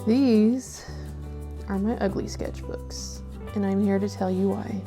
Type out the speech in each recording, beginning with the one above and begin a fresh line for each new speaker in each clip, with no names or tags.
These are my ugly sketchbooks, and I'm here to tell you why.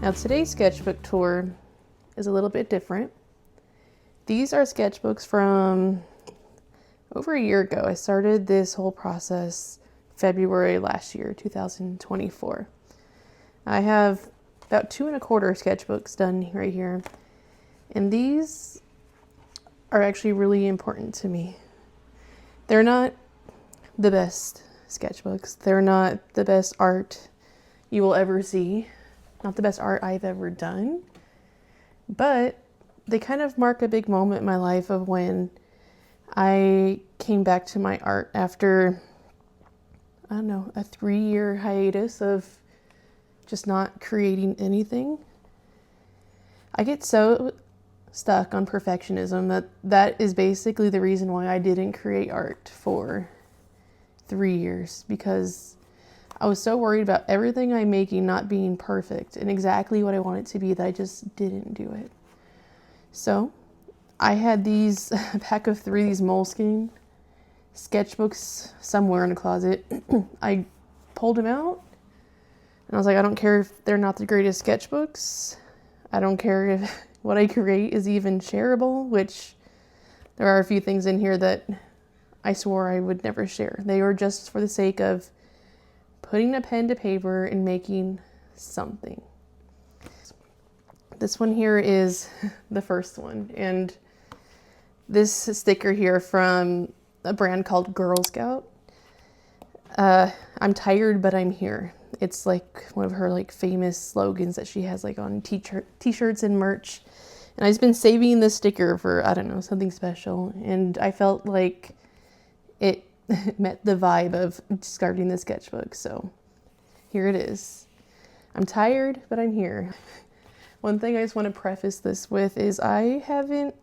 Now today's sketchbook tour is a little bit different. These are sketchbooks from over a year ago. I started this whole process February last year, 2024. I have about 2¼ sketchbooks done right here. And these are actually really important to me. They're not the best sketchbooks. They're not the best art you will ever see. Not the best art I've ever done, but they kind of mark a big moment in my life of when I came back to my art after, I don't know, a 3-year hiatus of just not creating anything. I get so stuck on perfectionism that is basically the reason why I didn't create art for 3 years, because I was so worried about everything I'm making not being perfect and exactly what I want it to be that I just didn't do it. So I had these a pack of 3, these Moleskine sketchbooks somewhere in a closet. I pulled them out and I was like, I don't care if they're not the greatest sketchbooks. I don't care if what I create is even shareable, which there are a few things in here that I swore I would never share. They were just for the sake of putting a pen to paper and making something. This one here is the first one, and this sticker here from a brand called Girl Scout. I'm tired, but I'm here. It's like one of her like famous slogans that she has like on t-shirts and merch. And I've been saving this sticker for, I don't know, something special. And I felt like it met the vibe of starting the sketchbook. So here it is. I'm tired, but I'm here. One thing I just want to preface this with is I haven't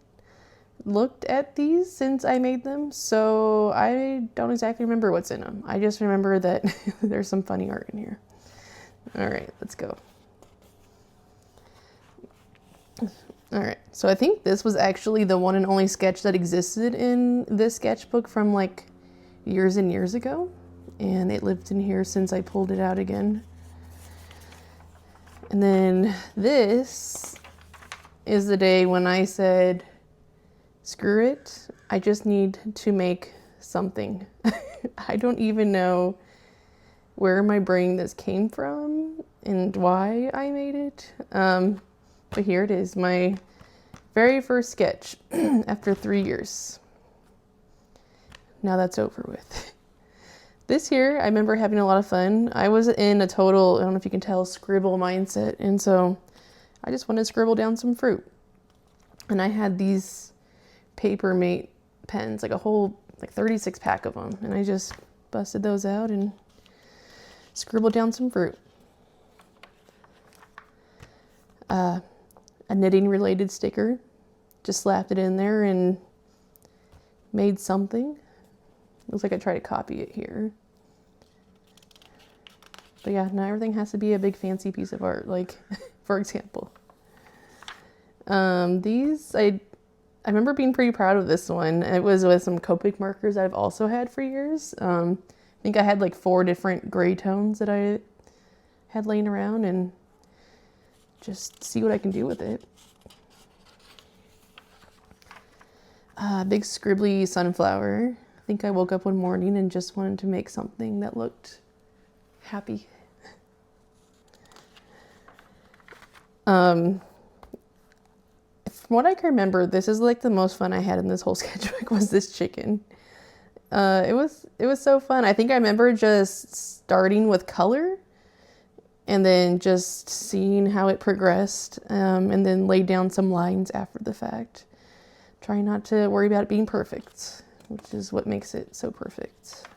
looked at these since I made them, so I don't exactly remember what's in them. I just remember that there's some funny art in here. All right, let's go. All right, so I think this was actually the one and only sketch that existed in this sketchbook from like years and years ago, and it lived in here since I pulled it out again. And then this is the day when I said, screw it, I just need to make something. I don't even know where my brain this came from and why I made it. But here it is, my very first sketch after 3 years. Now that's over with. This here, I remember having a lot of fun. I was in a total, I don't know if you can tell, scribble mindset. And so I just wanted to scribble down some fruit. And I had these Paper Mate pens, like a whole 36 pack of them. And I just busted those out and scribbled down some fruit. A knitting related sticker. Just slapped it in there and made something. Looks like I tried to copy it here. But yeah, not everything has to be a big fancy piece of art. Like, for example, these, I remember being pretty proud of this one. It was with some Copic markers I've also had for years. I think I had like 4 different gray tones that I had laying around, and just see what I can do with it. Big scribbly sunflower. I think I woke up one morning and just wanted to make something that looked happy. From what I can remember, this is like the most fun I had in this whole sketchbook was this chicken. It was so fun. I think I remember just starting with color and then just seeing how it progressed, and then laid down some lines after the fact. Try not to worry about it being perfect, which is what makes it so perfect.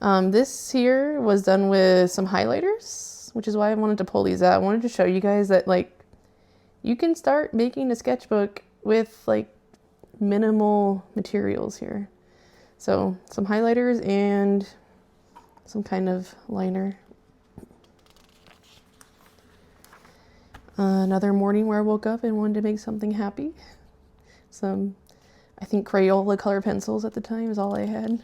This here was done with some highlighters, which is why I wanted to pull these out. I wanted to show you guys that like you can start making a sketchbook with like minimal materials here. So some highlighters and some kind of liner. Another morning where I woke up and wanted to make something happy. Some, I think, Crayola color pencils at the time is all I had.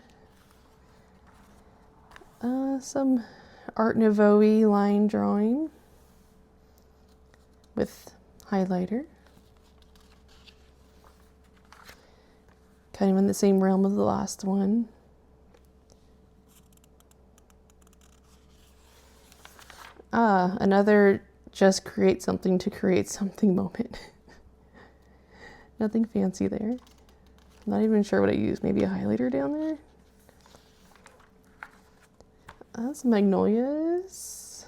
Some Art Nouveau-y line drawing with highlighter. Kind of in the same realm as the last one. Another just create something to create something moment. Nothing fancy there. Not even sure what I used. Maybe a highlighter down there. Some magnolias.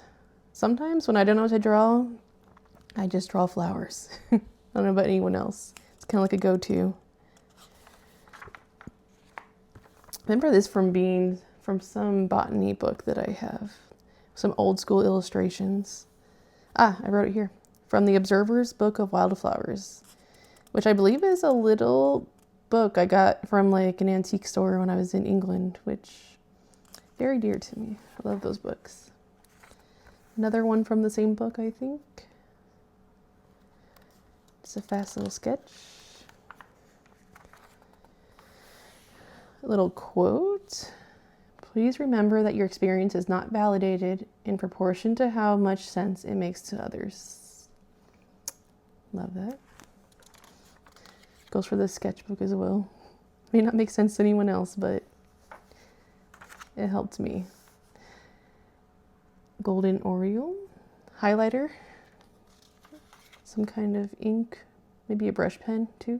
Sometimes when I don't know what to draw, I just draw flowers. I don't know about anyone else. It's kind of like a go-to. Remember this from some botany book that I have. Some old school illustrations. I wrote it here. From the Observer's Book of Wildflowers, which I believe is a little book I got from like an antique store when I was in England, which very dear to me. I love those books. Another one from the same book, I think. It's a fast little sketch. A little quote. Please remember that your experience is not validated in proportion to how much sense it makes to others. Love that. Goes for the sketchbook as well. May not make sense to anyone else, but it helped me. Golden Oriole. Highlighter. Some kind of ink. Maybe a brush pen too.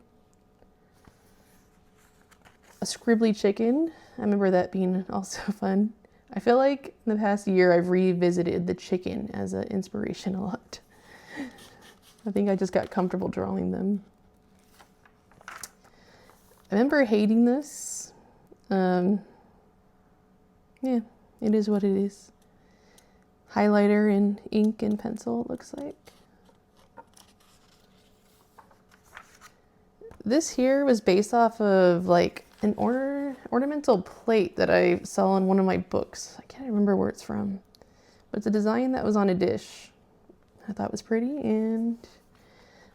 A scribbly chicken. I remember that being also fun. I feel like in the past year I've revisited the chicken as an inspiration a lot. I think I just got comfortable drawing them. I remember hating this. Yeah, it is what it is. Highlighter and ink and pencil, it looks like. This here was based off of like an ornamental plate that I saw in one of my books. I can't remember where it's from, but it's a design that was on a dish. I thought it was pretty, and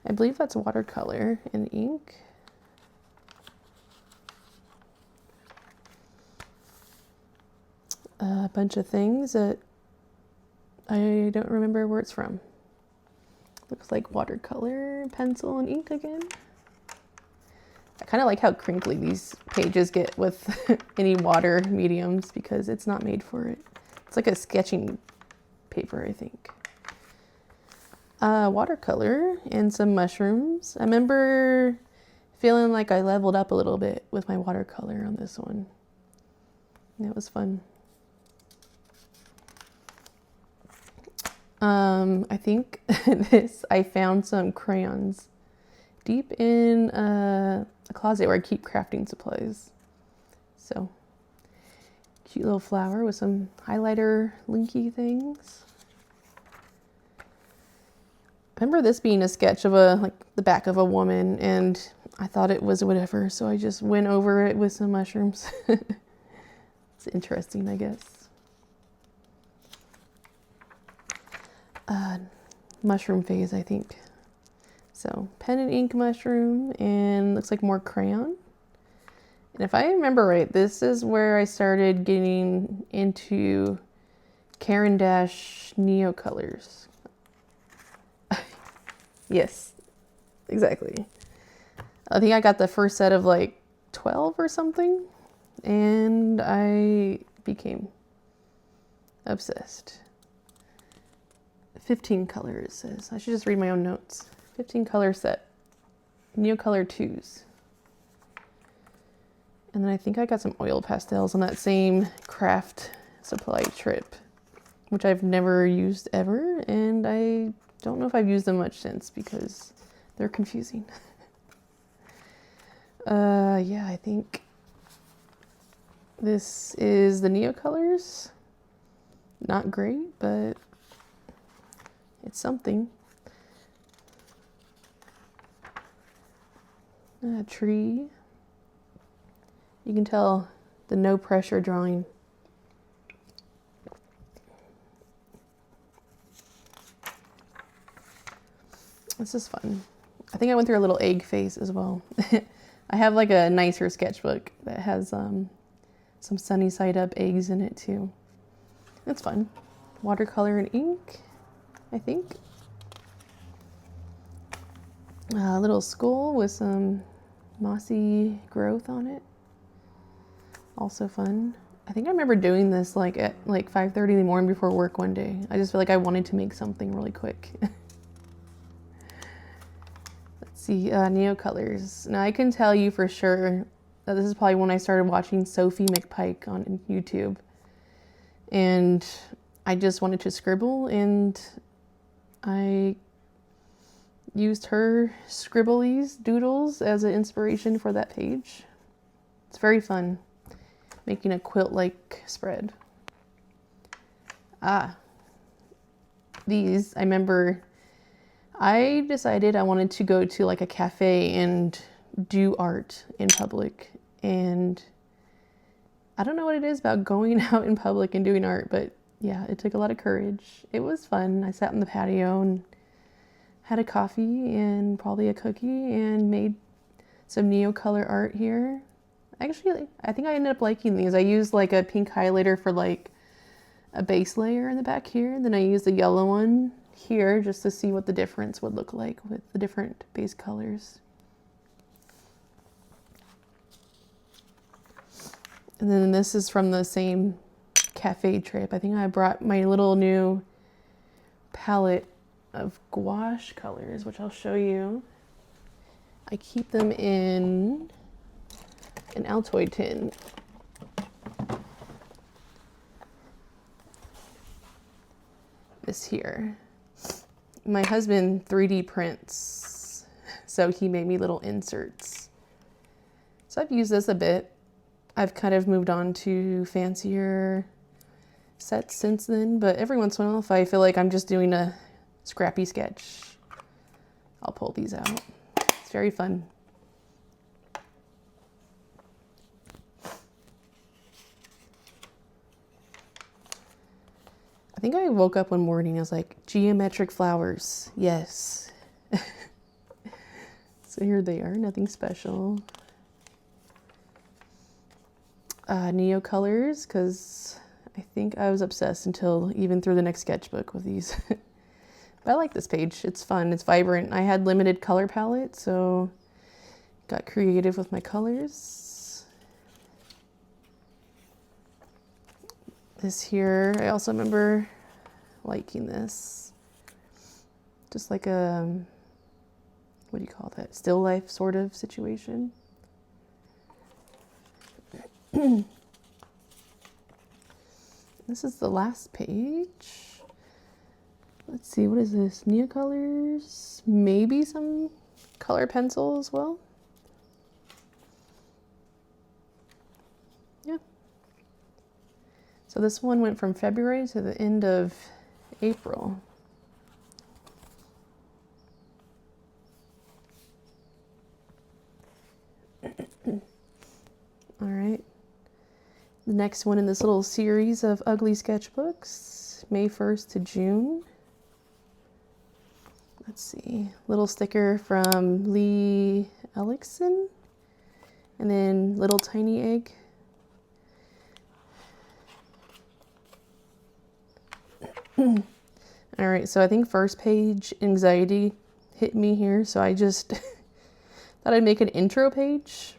I believe that's watercolor and ink. A bunch of things that I don't remember where it's from. Looks like watercolor, pencil, and ink again. I kind of like how crinkly these pages get with any water mediums because it's not made for it. It's like a sketching paper, I think. Watercolor and some mushrooms. I remember feeling like I leveled up a little bit with my watercolor on this one. That was fun. I think I found some crayons deep in a closet where I keep crafting supplies. So, cute little flower with some highlighter linky things. I remember this being a sketch of the back of a woman, and I thought it was whatever, so I just went over it with some mushrooms. It's interesting, I guess. Mushroom phase, I think. So, pen and ink mushroom, and looks like more crayon. And if I remember right, this is where I started getting into Caran d'Ache Neo colors. Yes, exactly. I think I got the first set of like 12 or something, and I became obsessed. 15 colors, it says. I should just read my own notes. 15 color set. Neocolor 2s. And then I think I got some oil pastels on that same craft supply trip. which I've never used ever, and I don't know if I've used them much since because they're confusing. Yeah, I think this is the Neo colors. Not great, but it's something. A tree. You can tell the no pressure drawing. This is fun. I think I went through a little egg phase as well. I have like a nicer sketchbook that has some sunny side up eggs in it too. It's fun. Watercolor and ink, I think. A little skull with some mossy growth on it. Also fun. I think I remember doing this like at like 5:30 in the morning before work one day. I just feel like I wanted to make something really quick. Let's see, Neo colors. Now I can tell you for sure that this is probably when I started watching Sophie McPike on YouTube. And I just wanted to scribble, and I used her scribblies, doodles as an inspiration for that page. It's very fun, making a quilt-like spread. These, I remember I decided I wanted to go to like a cafe and do art in public, and I don't know what it is about going out in public and doing art, but yeah, it took a lot of courage. It was fun. I sat in the patio and had a coffee and probably a cookie and made some Neo color art here. Actually, I think I ended up liking these. I used like a pink highlighter for like a base layer in the back here. And then I used a yellow one here just to see what the difference would look like with the different base colors. And then this is from the same cafe trip. I think I brought my little new palette of gouache colors, which I'll show you. I keep them in an Altoid tin. This here. My husband 3D prints, so he made me little inserts. So I've used this a bit. I've kind of moved on to fancier sets since then, but every once in a while, if I feel like I'm just doing a scrappy sketch, I'll pull these out. It's very fun. I think I woke up one morning and I was like, geometric flowers, yes. So here they are, nothing special. Neo colors, because I think I was obsessed until even through the next sketchbook with these. But I like this page. It's fun. It's vibrant. I had limited color palette, so got creative with my colors. This here, I also remember liking this. Just like a, what do you call that? Still life sort of situation. This is the last page. Let's see, what is this? Neo colors, maybe some color pencil as well. Yeah. So this one went from February to the end of April. All right. The next one in this little series of ugly sketchbooks, May 1st to June. Let's see, little sticker from Lee Ellickson, and then little tiny egg. All right, so I think first page anxiety hit me here, so I just thought I'd make an intro page.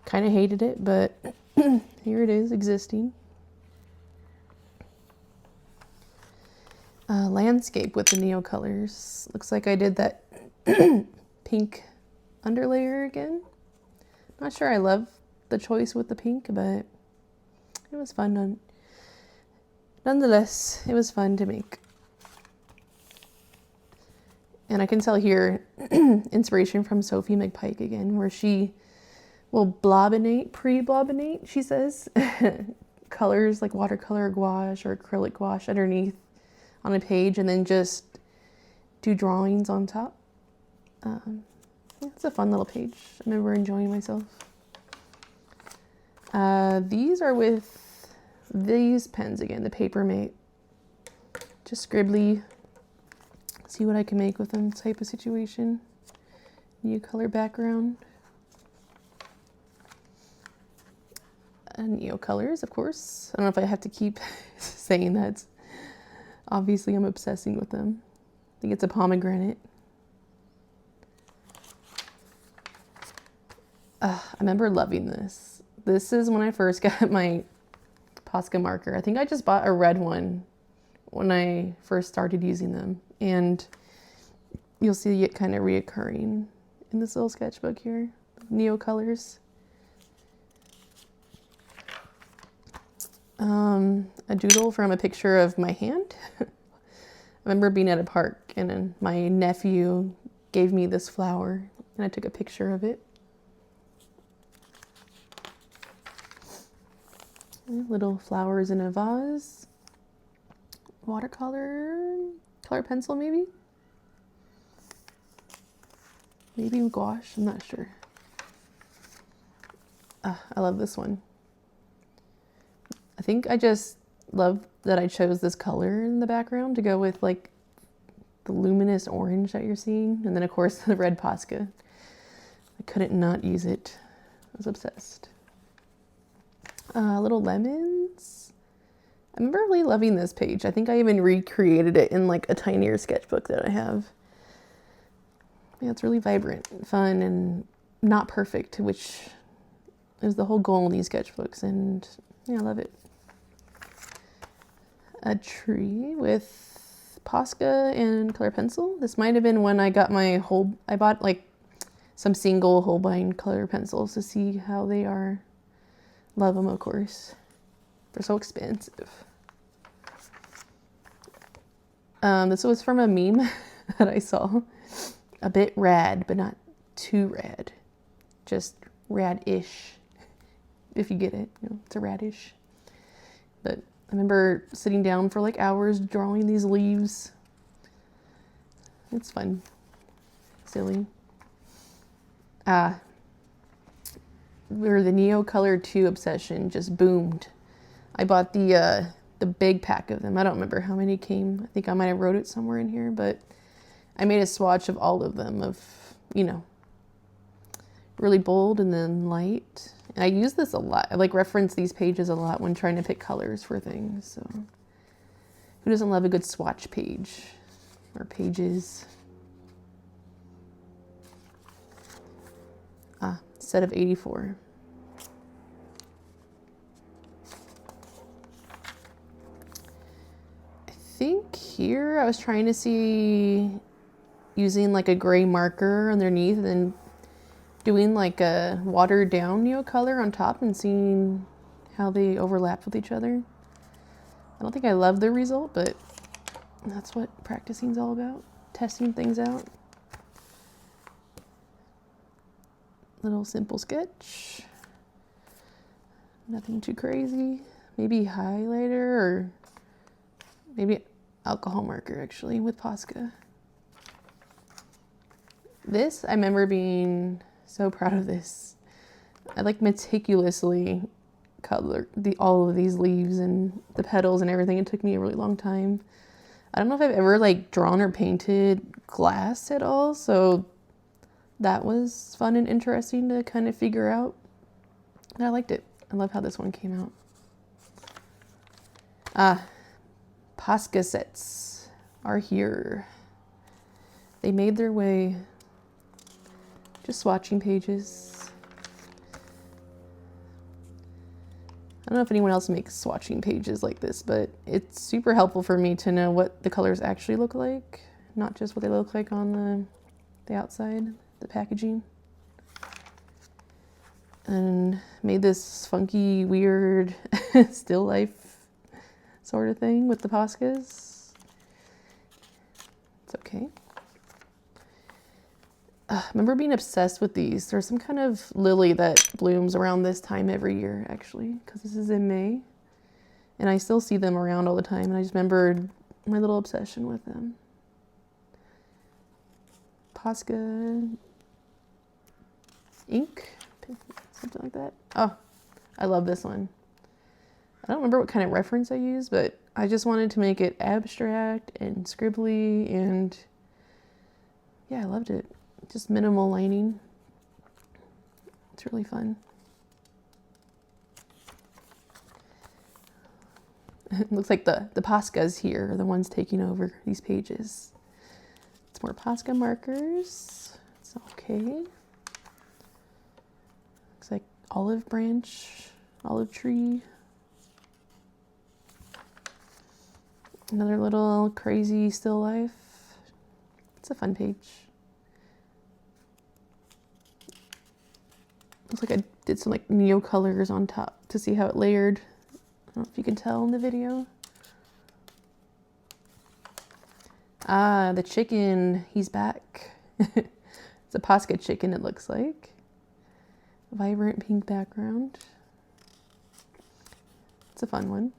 Kind of hated it, but here it is, existing. Landscape with the Neo colors. Looks like I did that pink underlayer again. Not sure I love the choice with the pink, but it was fun nonetheless, it was fun to make. And I can tell here, inspiration from Sophie McPike again, where she will blobinate, pre-blobinate, she says, colors like watercolor gouache or acrylic gouache underneath on a page, and then just do drawings on top. It's a fun little page. I remember enjoying myself. These are with these pens again, the Papermate. Just scribbly. See what I can make with them type of situation. New color background. And Neo colors, of course. I don't know if I have to keep saying that. Obviously, I'm obsessing with them. I think it's a pomegranate. I remember loving this. This is when I first got my Posca marker. I think I just bought a red one when I first started using them. And you'll see it kind of reoccurring in this little sketchbook here. Neo colors. A doodle from a picture of my hand. I remember being at a park and my nephew gave me this flower and I took a picture of it. Little flowers in a vase. Watercolor, color pencil maybe? Maybe gouache, I'm not sure. I love this one. I think I just love that I chose this color in the background to go with like the luminous orange that you're seeing. And then of course the red Posca. I couldn't not use it. I was obsessed. Little lemons. I remember really loving this page. I think I even recreated it in like a tinier sketchbook that I have. Yeah, it's really vibrant, fun, and not perfect, which is the whole goal in these sketchbooks. And yeah, I love it. A tree with Posca and color pencil. This might have been when I got I bought like some single Holbein color pencils to see how they are. Love them, of course. They're so expensive. This was from a meme that I saw. A bit rad, but not too rad. Just rad-ish. If you get it. You know, it's a radish. But I remember sitting down for like hours drawing these leaves. It's fun. Silly. Where the Neo Color 2 obsession just boomed. I bought the big pack of them. I don't remember how many came. I think I might have wrote it somewhere in here, but I made a swatch of all of them of, you know, really bold and then light. And I use this a lot. I like reference these pages a lot when trying to pick colors for things. So who doesn't love a good swatch page or pages? Set of 84. I think here I was trying to see using like a gray marker underneath and then doing like a watered down Neo color on top and seeing how they overlap with each other. I don't think I love the result, but that's what practicing is all about. Testing things out. Little simple sketch. Nothing too crazy. Maybe highlighter or maybe alcohol marker actually with Posca. This, I remember being so proud of this. I like meticulously colored all of these leaves and the petals and everything. It took me a really long time. I don't know if I've ever like drawn or painted glass at all, so that was fun and interesting to kind of figure out. And I liked it. I love how this one came out. Posca sets are here. They made their way. Just swatching pages. I don't know if anyone else makes swatching pages like this, but it's super helpful for me to know what the colors actually look like, not just what they look like on the outside. The packaging, and made this funky, weird still life sort of thing with the Poscas. It's okay. I remember being obsessed with these. There's some kind of lily that blooms around this time every year, actually, because this is in May. And I still see them around all the time, and I just remembered my little obsession with them. Posca ink, something like that. Oh, I love this one. I don't remember what kind of reference I used, but I just wanted to make it abstract and scribbly, and yeah, I loved it. Just minimal lining. It's really fun. It looks like the Poscas here are the ones taking over these pages. It's more Posca markers. It's okay. Looks like olive branch, olive tree. Another little crazy still life. It's a fun page. Looks like I did some like neo colors on top to see how it layered. I don't know if you can tell in the video. Ah, the chicken, he's back. It's a Posca chicken, it looks like. Vibrant pink background. It's a fun one.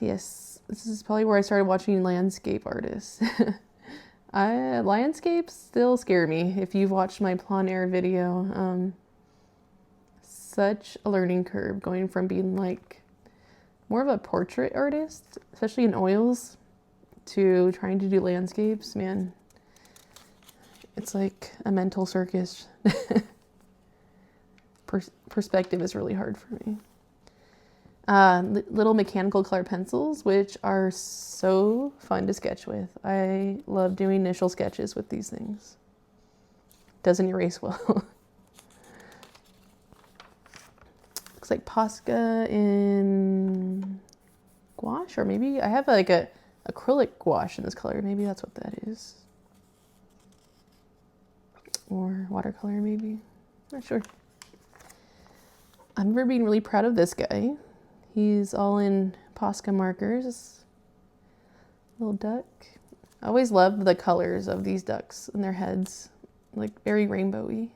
Yes, this is probably where I started watching landscape artists. Landscapes still scare me. If you've watched my plein air video, such a learning curve going from being like more of a portrait artist, especially in oils, to trying to do landscapes. Man, it's like a mental circus. Perspective is really hard for me. Little mechanical color pencils, which are so fun to sketch with. I love doing initial sketches with these things. Doesn't erase well. Looks like Posca in gouache, or maybe I have like a acrylic gouache in this color. Maybe that's what that is. Or watercolor, maybe. Not sure. I remember being really proud of this guy. He's all in Posca markers. Little duck. I always loved the colors of these ducks and their heads. Like very rainbowy.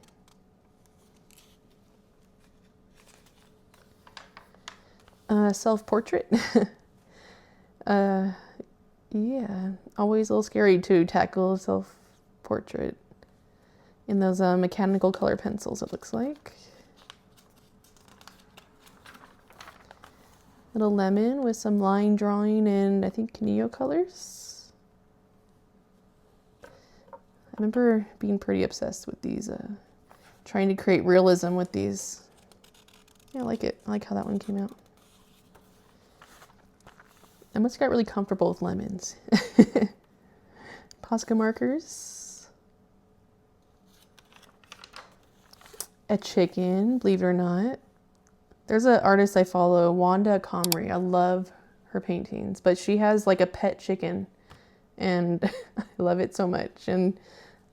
Self-portrait. Yeah, always a little scary to tackle self-portrait in those mechanical color pencils, it looks like. Little lemon with some line drawing and I think neo colors. I remember being pretty obsessed with these, trying to create realism with these. Yeah, I like it. I like how that one came out. I must have got really comfortable with lemons. Posca markers. A chicken, believe it or not. There's an artist I follow, Wanda Comrie. I love her paintings, but she has like a pet chicken and I love it so much. And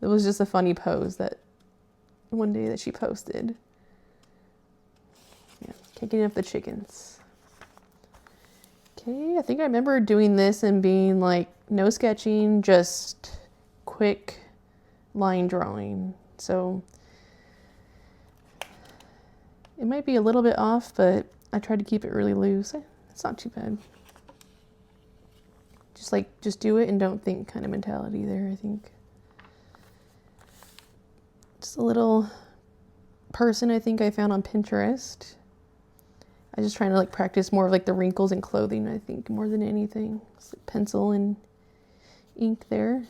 it was just a funny pose that one day that she posted. Yeah, can't get enough of the chickens. Okay, I think I remember doing this and being like, no sketching, just quick line drawing. So it might be a little bit off, but I tried to keep it really loose. It's not too bad. Just do it and don't think kind of mentality there, I think. Just a little person I think I found on Pinterest. I was just trying to like practice more of like the wrinkles in clothing, I think, more than anything. It's like pencil and ink there.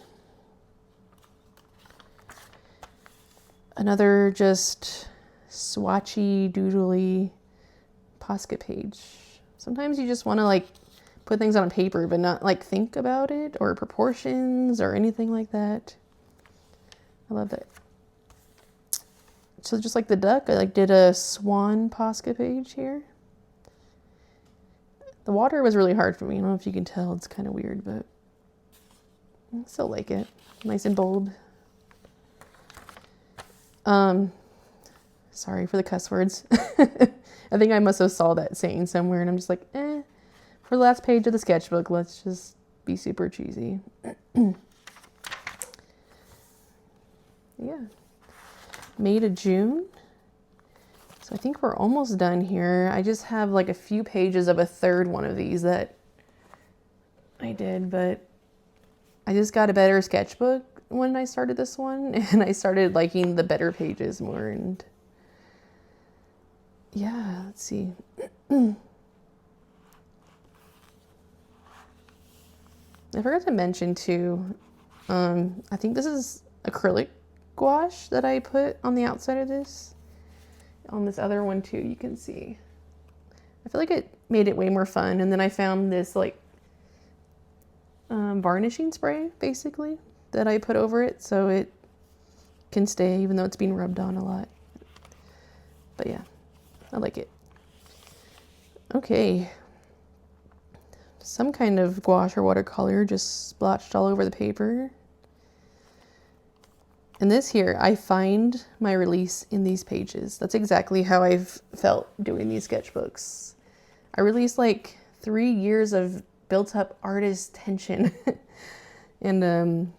Another just swatchy, doodly Posca page. Sometimes you just want to like put things on paper but not like think about it or proportions or anything like that. I love that. So just like the duck, I like did a swan Posca page here. The water was really hard for me. I don't know if you can tell, it's kind of weird, but I still like it. Nice and bold. Sorry for the cuss words. I think I must have saw that saying somewhere and I'm just like, for the last page of the sketchbook, let's just be super cheesy. Yeah. May to June. So I think we're almost done here. I just have like a few pages of a third one of these that I did, but I just got a better sketchbook when I started this one, and I started liking the better pages more. And yeah, let's see. I forgot to mention too, I think this is acrylic gouache that I put on the outside of this. On this other one too, you can see. I feel like it made it way more fun. And then I found this like varnishing spray basically that I put over it so it can stay even though it's being rubbed on a lot. But yeah, I like it. Okay. Some kind of gouache or watercolor just splotched all over the paper. And this here, I find my release in these pages. That's exactly how I've felt doing these sketchbooks. I released like 3 years of built up artist tension. And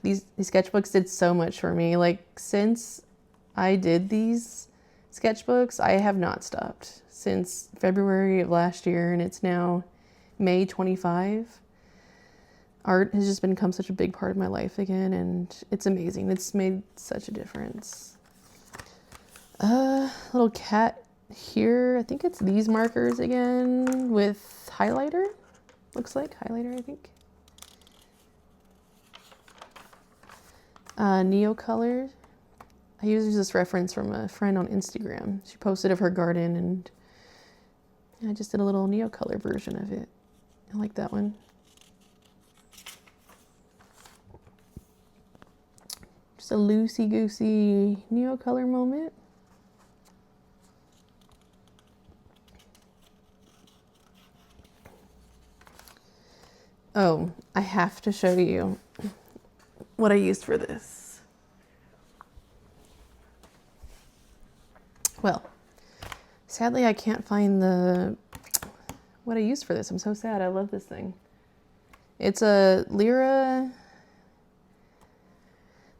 these sketchbooks did so much for me. Like since I did these sketchbooks, I have not stopped since February of last year, and it's now May 25. Art has just become such a big part of my life again, and it's amazing. It's made such a difference. Little cat here. I think it's these markers again with highlighter. Looks like highlighter, I think. Neocolor. I use this reference from a friend on Instagram. She posted of her garden, and I just did a little neocolor version of it. I like that one. Just a loosey-goosey neocolor moment. Oh, I have to show you what I used for this. Well, sadly I can't find what I used for this. I'm so sad. I love this thing. It's a Lyra,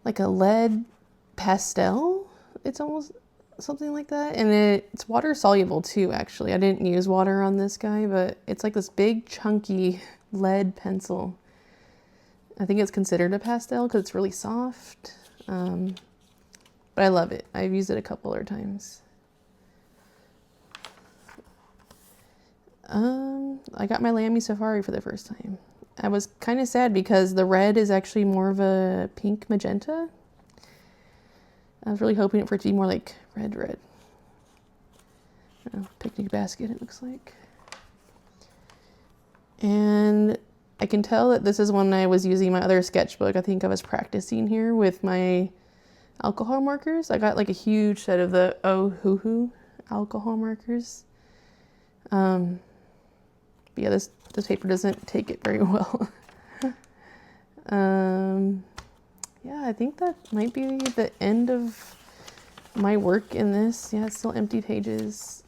like a lead pastel. It's almost something like that. And it's water soluble too, actually. I didn't use water on this guy, but it's like this big chunky lead pencil. I think it's considered a pastel because it's really soft. But I love it. I've used it a couple other times. I got my Lamy Safari for the first time. I was kind of sad because the red is actually more of a pink magenta. I was really hoping for it to be more like red. Picnic basket, it looks like. And I can tell that this is when I was using my other sketchbook. I think I was practicing here with my alcohol markers. I got like a huge set of the Ohuhu alcohol markers. But yeah, this paper doesn't take it very well. Yeah, I think that might be the end of my work in this. Yeah, it's still empty pages.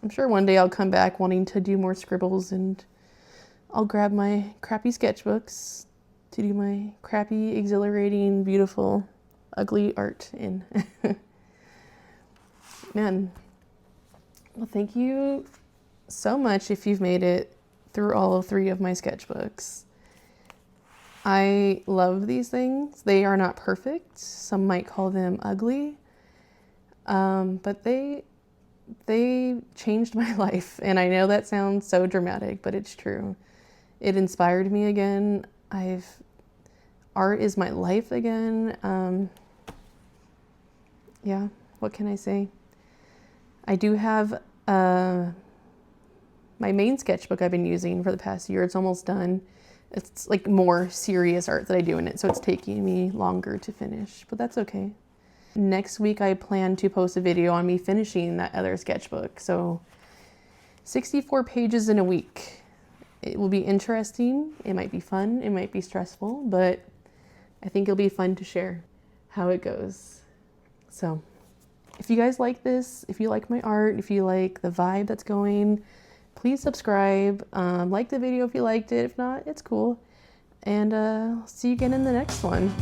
I'm sure one day I'll come back wanting to do more scribbles, and I'll grab my crappy sketchbooks to do my crappy, exhilarating, beautiful, ugly art in. Man, well, thank you so much if you've made it through all 3 of my sketchbooks. I love these things. They are not perfect. Some might call them ugly. But they changed my life. And I know that sounds so dramatic, but it's true. It inspired me again. Art is my life again. Yeah, what can I say? I do have my main sketchbook I've been using for the past year. It's almost done. It's like more serious art that I do in it, so it's taking me longer to finish, but that's okay. Next week I plan to post a video on me finishing that other sketchbook. So 64 pages in a week. It will be interesting. It might be fun. It might be stressful, but I think it'll be fun to share how it goes. So If you guys like this, if you like my art, if you like the vibe that's going, please subscribe. Like the video if you liked it. If not, it's cool. And see you again in the next one.